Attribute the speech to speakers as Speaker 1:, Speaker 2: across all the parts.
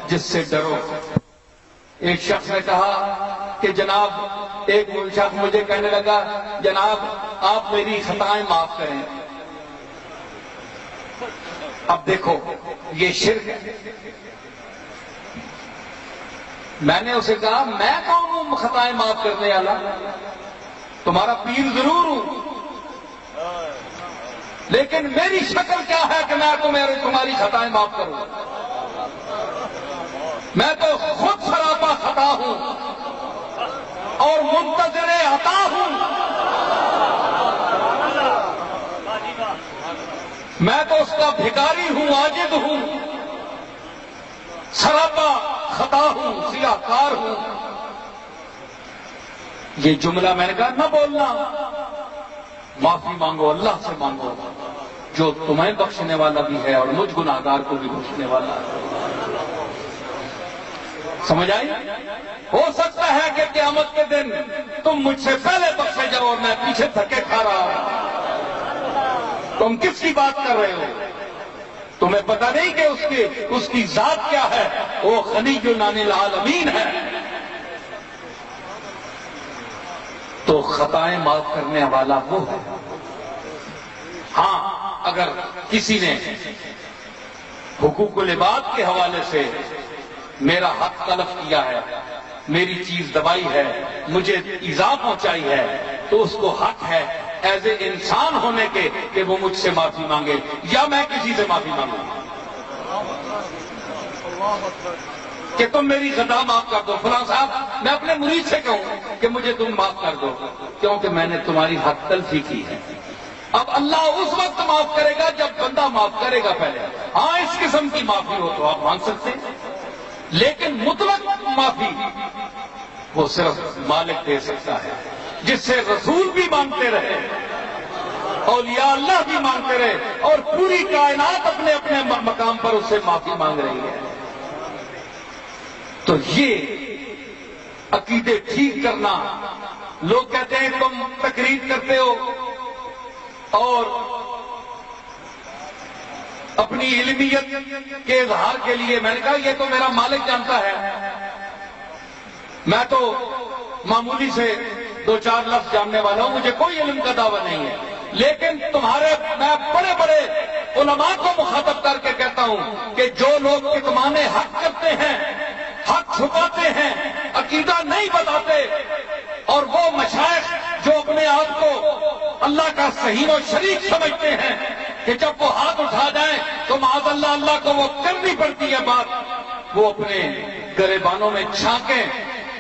Speaker 1: جس سے ڈرو۔ ایک شخص نے کہا کہ جناب، ایک شخص مجھے کہنے لگا جناب آپ میری خطائیں معاف کریں۔ اب دیکھو یہ شرک ہے۔ میں نے اسے کہا میں کون ہوں خطائیں معاف کرنے والا؟ تمہارا پیر ضرور ہوں، لیکن میری شکل کیا ہے کہ میں تمہاری خطائیں معاف کروں؟ میں تو خود سراپا خطا ہوں اور منتظر عطا ہوں۔ میں تو اس کا بھکاری ہوں، عاجز ہوں، سراپا خطا ہوں، سیاہکار ہوں۔ یہ جملہ میں نے کہا نہ بولنا، معافی مانگو، اللہ سے مانگو جو تمہیں بخشنے والا بھی ہے اور مجھ گناہگار کو بھی بخشنے والا ہے۔ سمجھ آئی؟ ہو سکتا ہے کہ قیامت کے دن تم مجھ سے پہلے بخشے جاؤ اور میں پیچھے دھکے کھا رہا ہوں۔ تم کس کی بات کر رہے ہو؟ تمہیں پتہ نہیں کہ اس کی ذات کیا ہے؟ وہ غنی عن العالمین ہے۔ تو خطائیں معاف کرنے والا وہ ہے۔ ہاں، اگر کسی نے حقوق العباد کے حوالے سے میرا حق تلف کیا ہے، میری چیز دبائی ہے، مجھے ایذا پہنچائی ہے، تو اس کو حق ہے ایز اے انسان ہونے کے کہ وہ مجھ سے معافی مانگے یا میں کسی سے معافی مانگوں کہ تم میری خطا معاف کر دو۔ فلاں صاحب میں اپنے مرید سے کہوں کہ مجھے تم معاف کر دو کیونکہ میں نے تمہاری حق تلفی کی ہے۔ اب اللہ اس وقت معاف کرے گا جب بندہ معاف کرے گا پہلے۔ ہاں اس قسم کی معافی ہو تو آپ مانگ سکتے ہیں، لیکن مطلق معافی وہ صرف مالک دے سکتا ہے، جس سے رسول بھی مانگتے رہے، اولیاء اللہ بھی مانگتے رہے، اور پوری کائنات اپنے اپنے مقام پر اس سے معافی مانگ رہی ہے۔ تو یہ عقیدے ٹھیک کرنا، لوگ کہتے ہیں تم تقریر کرتے ہو اور اپنی علمیت کے اظہار کے لیے، میں نے کہا یہ تو میرا مالک جانتا ہے، میں تو معمولی سے دو چار لفظ جاننے والا ہوں، مجھے کوئی علم کا دعویٰ نہیں ہے، لیکن میں بڑے بڑے علماء کو مخاطب کر کے کہتا ہوں کہ جو لوگ کتمان حق کرتے ہیں، حق چھپاتے ہیں، عقیدہ نہیں بتاتے، اور وہ مشائخ جو اپنے آپ کو اللہ کا صحیح و شریک سمجھتے ہیں کہ جب وہ ہاتھ اٹھا جائیں تو معاذ اللہ اللہ کو وہ کرنی پڑتی ہے بات، وہ اپنے گریبانوں میں چھانکیں،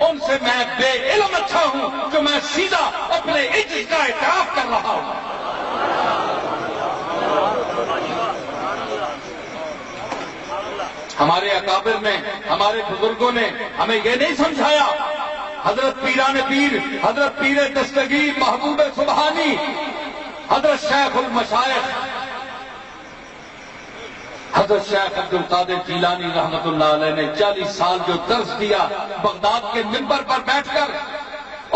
Speaker 1: ان سے میں بے علم اچھا ہوں جو میں سیدھا اپنے عجز کا اعتراف کر رہا ہوں۔ ہمارے اکابر نے، ہمارے بزرگوں نے ہمیں یہ نہیں سمجھایا، حضرت پیران پیر، حضرت پیر دستگیر محبوب سبحانی، حضرت شیخ المشائخ، حضرت شیخ عبد القادر جیلانی رحمت اللہ علیہ نے 40 سال جو درس دیا بغداد کے منبر پر بیٹھ کر،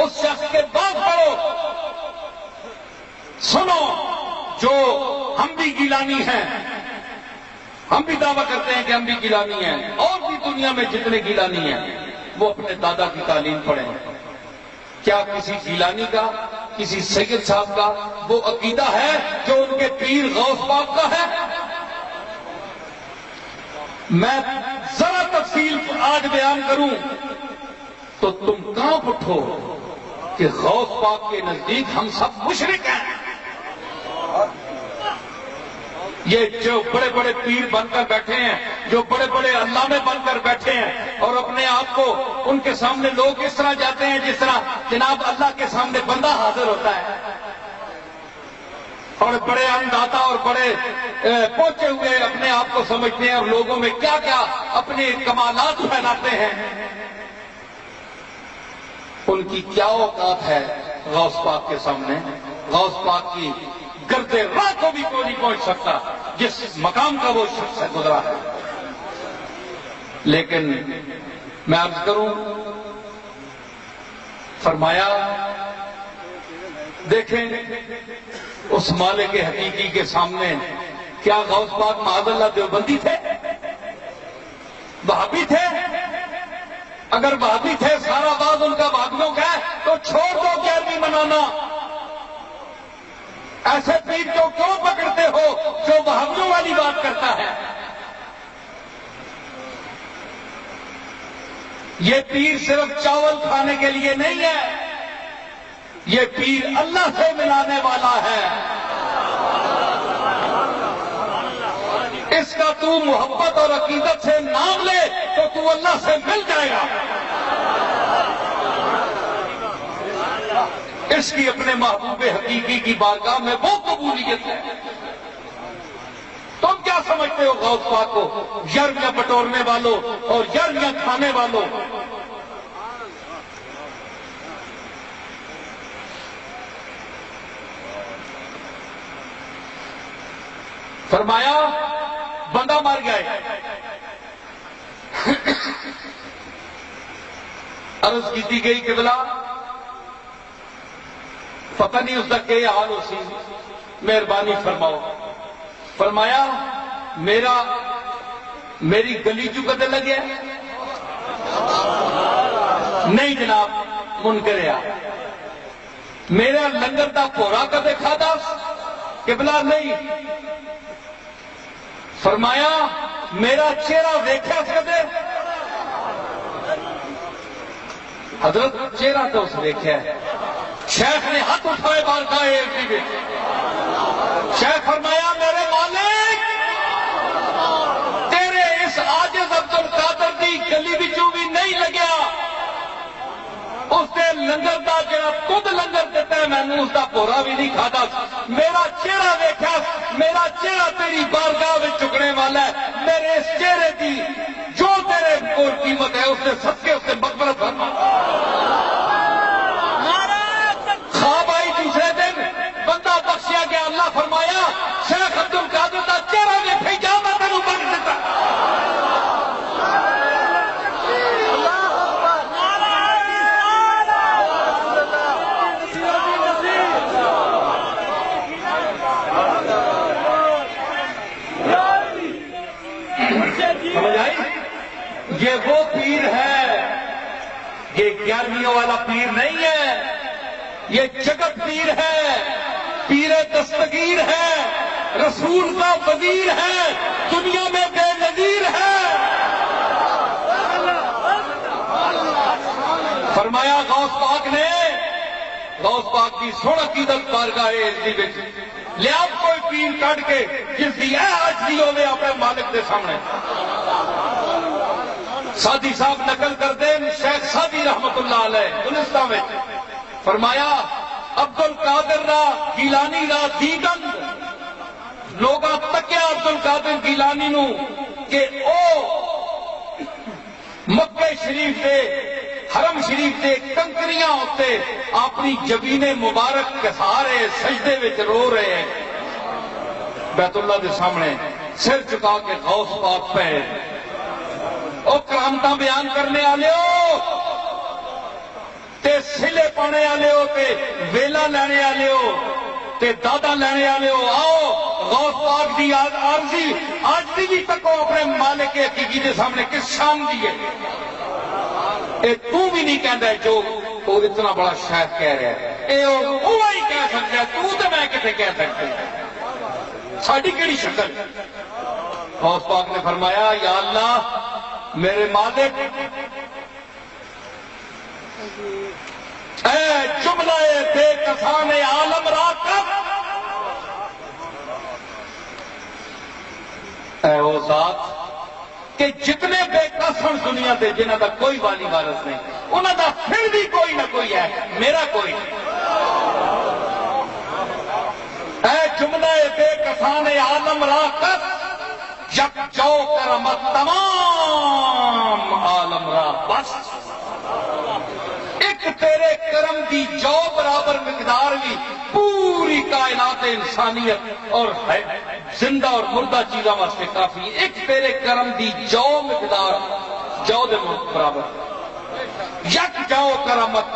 Speaker 1: اس شخص کے بات پڑھو، سنو، جو ہم بھی گیلانی ہیں، ہم بھی دعویٰ کرتے ہیں کہ ہم بھی گیلانی ہیں، اور بھی دنیا میں جتنے گیلانی ہیں وہ اپنے دادا کی تعلیم پڑھیں۔ کیا کسی گیلانی کا، کسی سید صاحب کا وہ عقیدہ ہے جو ان کے پیر غوث پاک کا ہے؟ میں ذرا تفصیل آج بیان کروں تو تم کانپ اٹھو کہ غوث پاک کے نزدیک ہم سب مشرک ہیں۔ یہ جو بڑے بڑے پیر بن کر بیٹھے ہیں، جو بڑے بڑے علامے بن کر بیٹھے ہیں، اور اپنے آپ کو ان کے سامنے لوگ اس طرح جاتے ہیں جس طرح جناب اللہ کے سامنے بندہ حاضر ہوتا ہے، اور بڑے انداتا اور بڑے پہنچے ہوئے اپنے آپ کو سمجھتے ہیں، اور لوگوں میں کیا کیا اپنے کمالات پھیلاتے ہیں۔ ان کی کیا اوقات ہے غوث پاک کے سامنے؟ غوث پاک کی گرد راہ کو بھی کوئی نہیں پہنچ سکتا جس مقام کا وہ شخص گزرا ہے۔ لیکن میں عرض کروں، فرمایا دیکھیں اس مالک حقیقی کے سامنے کیا غوث پاک معاذ اللہ دیوبندی تھے، وہابی تھے، اگر وہابی تھے سارا باز ان کا وہابیوں کا ہے تو چھوڑ دو 11ویں منانا. ایسے پیر کو کیوں پکڑتے ہو جو وہابیوں والی بات کرتا ہے؟ یہ پیر صرف چاول کھانے کے لیے نہیں ہے، یہ پیر اللہ سے ملانے والا ہے. اس کا تو محبت اور عقیدت سے نام لے تو اللہ سے مل جائے گا. اس کی اپنے محبوب حقیقی کی بارگاہ میں وہ قبولیت ہے. تم کیا سمجھتے ہو غوث پاک کو؟ یرمیاں بٹورنے والوں اور یرمیاں کھانے والوں. فرمایا بندہ مر گئے. عرض کی گئی کہ بلا پتہ نہیں اس کا کیا حال ہو سی، مہربانی فرماؤ. فرمایا میری گلی جو کدے لگے؟ نہیں جناب منکریا. میرا لنگر دا پورا کدے کھادا؟ قبلہ نہیں. فرمایا میرا چہرہ دیکھا کدے؟ حضرت چہرہ تو اس دیکھا ہے. شیخ نے ہاتھ اٹھائے بارگاہ ایرکی میں. شیخ فرمایا میرے مالک تیرے اس عاجز عبد القادر دی گلی بچوں بھی نہیں لگیا. اس نے لنگر دا جڑا خود لنگر دیتا ہے میں نے اس دا پورا بھی نہیں کھادا. میرا چہرہ دیکھا، میرا چہرہ تیری بارگاہ میں چکنے والا ہے. میرے اس چہرے کی جو تیرے کو قیمت ہے اس نے صدقے اس سے مغفرت فرما. خواب آئی دوسرے دن بندہ بخشیا گیا. اللہ فرمایا شیخ عبد القادر کا چہرہ دیکھے جا میں تینوں بخش دیتا. سمجھ آئی؟ یہ وہ پیر ہے، یہ 11ویں والا پیر نہیں ہے. یہ جگت پیر ہے، پیر دستگیر ہے، رسول کا وزیر ہے، دنیا میں بے نظیر ہے. فرمایا غوث پاک کی سن عقیدت بارگاہ عزیز وچ لیا کوئی پیر کٹ کے جس کی عاجزی ہوے اپنے مالک دے سامنے. سادی صاحب نقل کرتے شیخ سادی رحمت اللہ علیہ گلستان میں فرمایا عبد القادر را گیلانی را دیگن لوگاں تکیا عبد القادر گیلانی نو کہ او مکہ شریف دے حرم شریف دے کنکریاں ہوتے اپنی جبین مبارک کے سہارے سجدے وچ رو رہے ہیں بیت اللہ دے سامنے سر چکا کے غوث پاک پہ. او کرامتاں بیان کرنے والے ہو تے سلے پانے والے ہو تے ویلا لینے والے ہو تے دادا لینے والے ہو. آؤ غوث پاک دی عارضی آج بھی تکو اپنے مالک حقیقی دے سامنے کس شان دی ہے. اے تو بھی نہیں کہندا ہے جو تو اتنا بڑا شاید کہہ رہا ہے. اے وہی کہہ سکتا ہے تو تے میں کتے کہہ سکتے ساڈی کیڑی شکل. غوث پاک نے فرمایا یا اللہ میرے مالک اے جملہ بے کسان عالم رات اے وہ ذات کہ جتنے بے کسن دنیا دے جنہاں دا کوئی والی وارث نہیں انہاں دا پھر بھی کوئی نہ کوئی ہے میرا کوئی. اے جملہ بے کسان عالم رات یک جو کرمت تمام عالم را بس. ایک تیرے کرم دی جو برابر مقدار بھی پوری کائنات انسانیت اور زندہ اور مردہ چیزاں واسطے کافی. ایک تیرے کرم دی جو مقدار جو دے برابر یک جو کرمت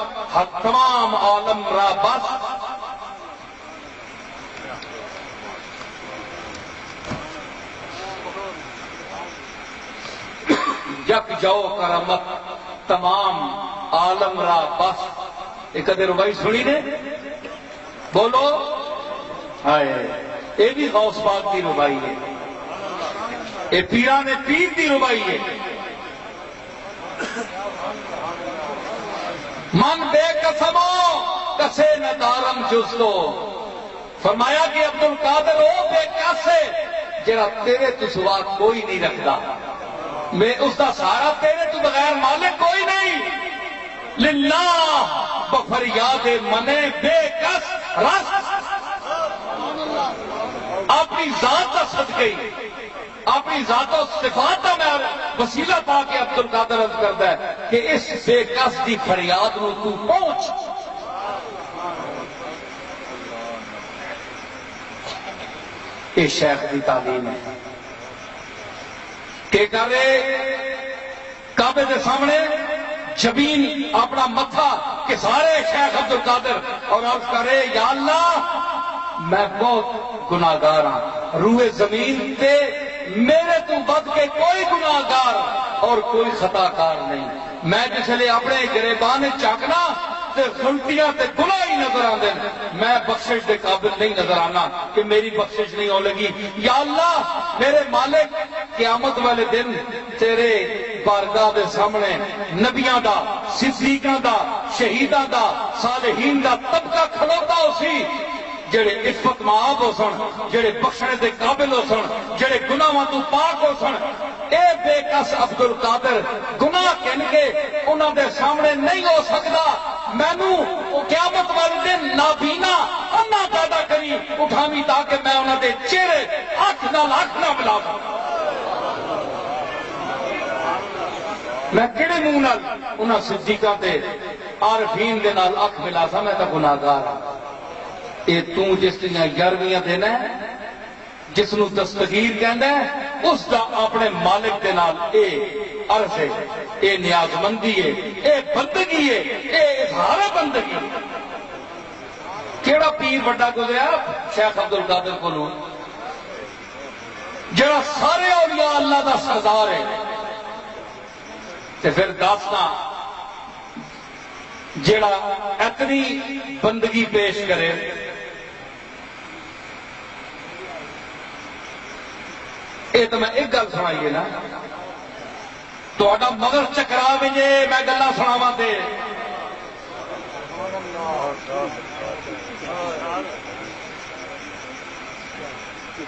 Speaker 1: تمام عالم را بس. یک جو کرامت تمام عالم را بس. ایک ادھر ربائی سنی نے بولو ہائے یہ بھی غوث پاک کی ربائی ہے, یہ پیران پیر کی ربائی ہے. من بے قسمو کسے نہ دارم جستو. فرمایا کہ عبد القادر وہ بے کس ہے جڑا تیرے تو سوا کوئی نہیں رکھتا, میں اس کا سارا تیرے تو بغیر مالک کوئی نہیں. للہ بفریاد منے بے کس رس, اپنی ذات کا صدقے اپنی ذات و صفات کا میں وسیلہ پا کے عبد القادر عرض کرتا ہے کہ اس بے کس کی فریاد نو تو پہنچ. یہ شیخ کی تعلیم ہے کہ کرے کعبے کے سامنے جبین اپنا متھا کہ سارے شیخ عبد القادر اور عرض کرے یا اللہ میں بہت گناہگار ہاں, روئے زمین تے میرے تو بد کے کوئی گناہگار اور کوئی خطا کار نہیں. میں جس لئے اپنے گریبان چاکنا تے غلطیاں تے گناہ ہی نظر آندے, میں بخشش دے قابل نہیں نظر آنا کہ میری بخشش نہیں ہو لگی. یا اللہ میرے مالک قیامت والے دن تیرے بارگاہ دے سامنے نبیاں دا, صدیقاں دا, شہیداں دا, صالحین دا طبقہ کھلوتا ہو سی جڑے عفت معاب ہو سن, جڑے بخشنے دے قابل ہو سن, جڑے گناہاں تو پاک ہو سن. اے بے کس عبد القادر گناہ کہن کے انہاں دے سامنے نہیں ہو سکتا. مینوں قیامت والے دن نابینا انا پیدا کری اٹھاویں تاکہ میں انہاں دے چہرے اکھ نال اکھ نہ ملا سکاں. میں کہڑے منہ نال انہاں صدیقاں تے عارفین دے نال اکھ ملا سا, میں تاں گناہگار ہاں. اے تو جس دنیا 11ویں دینا ہے, جس نو دستگیر کہندا ہے, اس دا اپنے مالک دے نال اے عرض ہے, اے نیاز مندی ہے, اے بندگی ہے, اے اظہار بندگی. کیڑا پیر بڑا گزریا شیخ عبد القادر کولوں جڑا سارے اولیاء اللہ دا سردار ہے. تے پھر داسنا جڑا اتنی بندگی پیش کرے یہ تو میں ایک گل سنائیے نا, مگر چکرا بھی جے میں گلا سناواں تے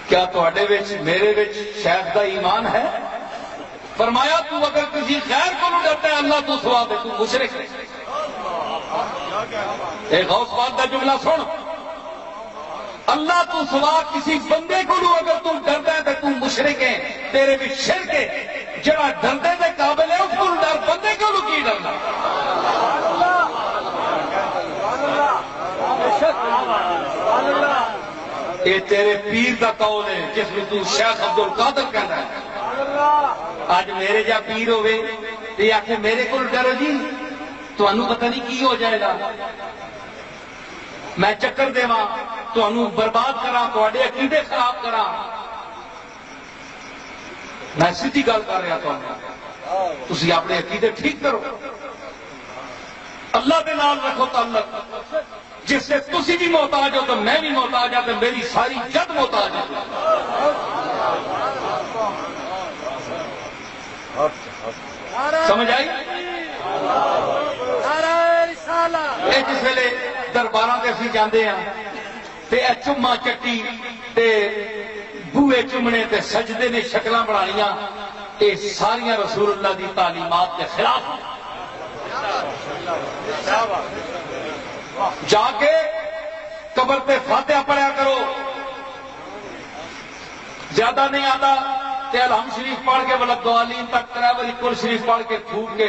Speaker 1: کیا میرے وچ شیخ دا ایمان ہے؟ فرمایا تو اگر کسی خیر کو ڈرتا ہے اللہ تو سوا دے تو مشرک ہے. اے غوث پاک دا جملہ سن, اللہ تو سوا کسی بندے کو اگر تم ڈرتا ہے تو تم مشرک ہے, تیرے بھی شرک ہے. جڑا ڈردے دے قابل ہے اس کو ڈر, بندے کو کی ڈرنا. یہ تیرے پیر دا قول ہے جس میں تو شیخ عبد القادر کہنا ہے. آج میرے جا پیر ہوئے یہ آخر میرے کو ڈرو جی تمہیں پتہ نہیں کی ہو جائے گا, میں چکر دیواں تمہیں برباد کراں, تواڈے عقیدے خراب کراں. میں سیدھی گل کر رہا تمہیں, تسی اپنے عقیدے ٹھیک کرو, اللہ دے نال رکھو تعلق. جس سے تسی بھی محتاج ہو تو میں بھی محتاج ہوں, تو میری ساری جد محتاج ہے. سمجھ آئی؟ جس ویلے دربار سے اسی جانے ہیں تے چما چٹی تے بوئے چومنے تے سجدے نے شکلاں بنانیاں, یہ ساریاں رسول اللہ دی تعلیمات کے خلاف ہیں. جا کے قبر پہ فاتحہ پڑھیا کرو, زیادہ نہیں آتا تے الحمد شریف پڑھ کے ولدوالین تک کرا ولی کل شریف پڑھ کے تھوک کے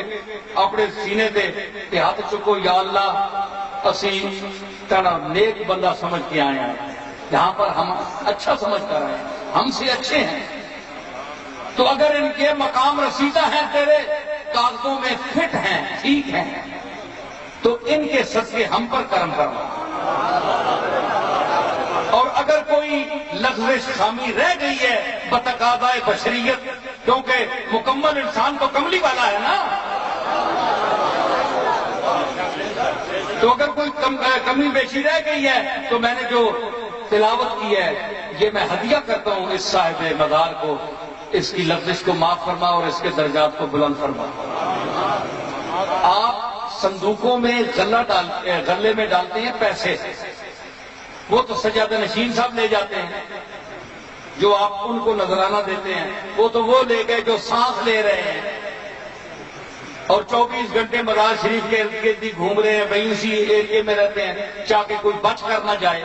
Speaker 1: اپنے سینے تے ہاتھ چکو, یا اللہ اسی تیرا نیک بندہ سمجھ کے آئے ہیں, یہاں پر ہم اچھا سمجھ کر آئے ہیں, ہم سے اچھے ہیں. تو اگر ان کے مقام رسیدہ ہیں, تیرے کاغذوں میں فٹ ہیں, ٹھیک ہیں, تو ان کے صدقے ہم پر کرم کرنا. اور اگر کوئی لغزش خامی رہ گئی ہے بتقاضائے بشریت, کیونکہ مکمل انسان تو کملی والا ہے نا, تو اگر کوئی کمی بیشی رہ گئی ہے تو میں نے جو تلاوت کی ہے یہ میں ہدیہ کرتا ہوں اس صاحب مزار کو، اس کی لفظ کو معاف فرما اور اس کے درجات کو بلند فرما۔ آپ صندوقوں میں غلے میں ڈالتے ہیں پیسے، وہ تو سجادہ نشین صاحب لے جاتے ہیں، جو آپ ان کو نذرانہ دیتے ہیں وہ تو وہ لے گئے جو سانس لے رہے ہیں اور 24 گھنٹے مزار شریف کے ارد گرد ہی گھوم رہے ہیں، وہیں اسی ایریے میں رہتے ہیں چاہ کے کوئی بچ کر نہ جائے۔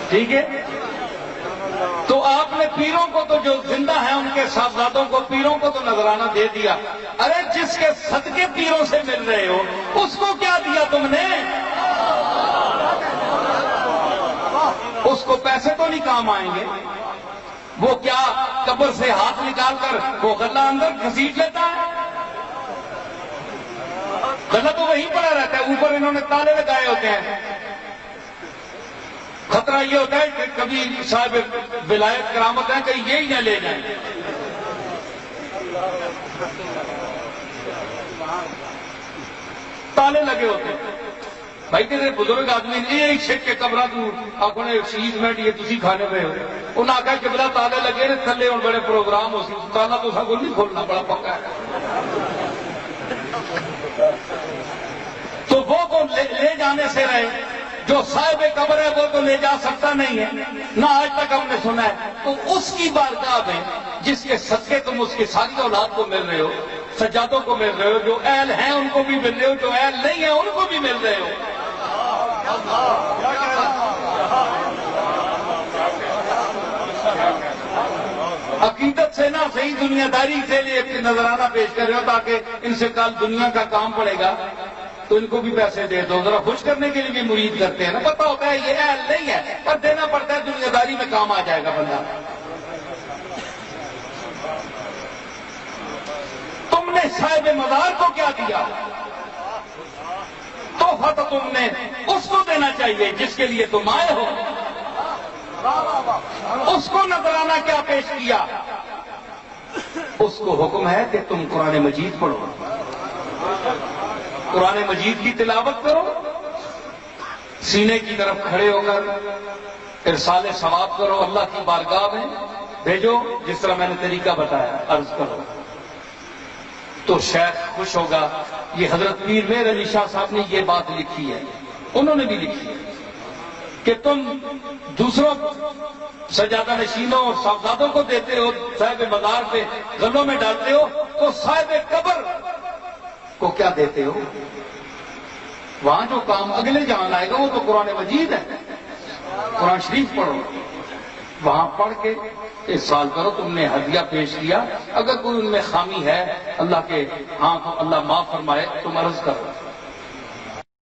Speaker 1: ٹھیک ہے، تو آپ نے پیروں کو تو جو زندہ ہیں ان کے صاحبزادوں کو، پیروں کو تو نذرانہ دے دیا، ارے جس کے صدقے پیروں سے مل رہے ہو اس کو کیا دیا تم نے؟ اس کو پیسے تو نہیں کام آئیں گے، وہ کیا قبر سے ہاتھ نکال کر وہ غلہ اندر گھسیٹ لیتا ہے؟ غلہ تو وہیں پڑا رہتا ہے، اوپر انہوں نے تالے لگائے ہوتے ہیں۔ خطرہ یہ ہوتا ہے کہ کبھی صاحب ولایت کرامت ہے کہ یہی نہ لے جائیں۔ تالے لگے ہوتے ہیں۔ بھائی کسی بزرگ آدمی نے یہ شک کے قبرہ تو اپنے چیز میں یہ تسی کھانے پہ ہو، انہوں نے آخر قبلہ تالے لگے نے تھلے اور بڑے پروگرام ہو سی، تالا تو سب کو نہیں کھولنا، بڑا پکا ہے۔ تو وہ کو لے جانے سے رہے، جو صاحب قبر ہے وہ تو لے جا سکتا نہیں ہے، نہ آج تک ہم نے سنا ہے۔ تو اس کی بارگاہ میں جس کے صدقے تم اس کی ساری اولاد کو مل رہے ہو، سجادوں کو مل رہے ہو، جو اہل ہیں ان کو بھی مل رہے ہو، جو اہل نہیں ہیں ان کو بھی مل رہے ہو۔ عقیدت سے نہ صحیح دنیا داری سے ایک نذرانہ پیش کر رہے ہو تاکہ ان سے کل دنیا کا کام پڑے گا تو ان کو بھی پیسے دے دو، ذرا خوش کرنے کے لیے بھی مرید کرتے ہیں نا، پتہ ہوتا ہے یہ اہل نہیں ہے پر دینا پڑتا ہے، دنیا داری میں کام آ جائے گا بندہ۔ تم نے صاحب مزار کو کیا دیا؟ تحفہ تو تم نے اس کو دینا چاہیے جس کے لیے تم آئے ہو، اس کو نذرانہ کیا پیش کیا؟ اس کو حکم ہے کہ تم قرآن مجید پڑھو، قرآن مجید کی تلاوت کرو، سینے کی طرف کھڑے ہو کر ارسال ثواب کرو، اللہ کی بارگاہ میں بھیجو جس طرح میں نے طریقہ بتایا، عرض کرو تو شیخ خوش ہوگا۔ یہ حضرت پیر مہر علی شاہ صاحب نے یہ بات لکھی ہے، انہوں نے بھی لکھی ہے کہ تم دوسروں سجادہ نشینوں اور صاحبزادوں کو دیتے ہو، صاحب مزار پہ غلوں میں ڈالتے ہو، تو صاحب قبر کو کیا دیتے ہو؟ وہاں جو کام اگلے جہاں آئے گا وہ تو قرآن مجید ہے، قرآن شریف پڑھو، وہاں پڑھ کے ارسال کرو۔ تم نے ہدیہ پیش کیا، اگر کوئی ان میں خامی ہے اللہ کے ہاں تو اللہ معاف فرمائے، تم عرض کرو۔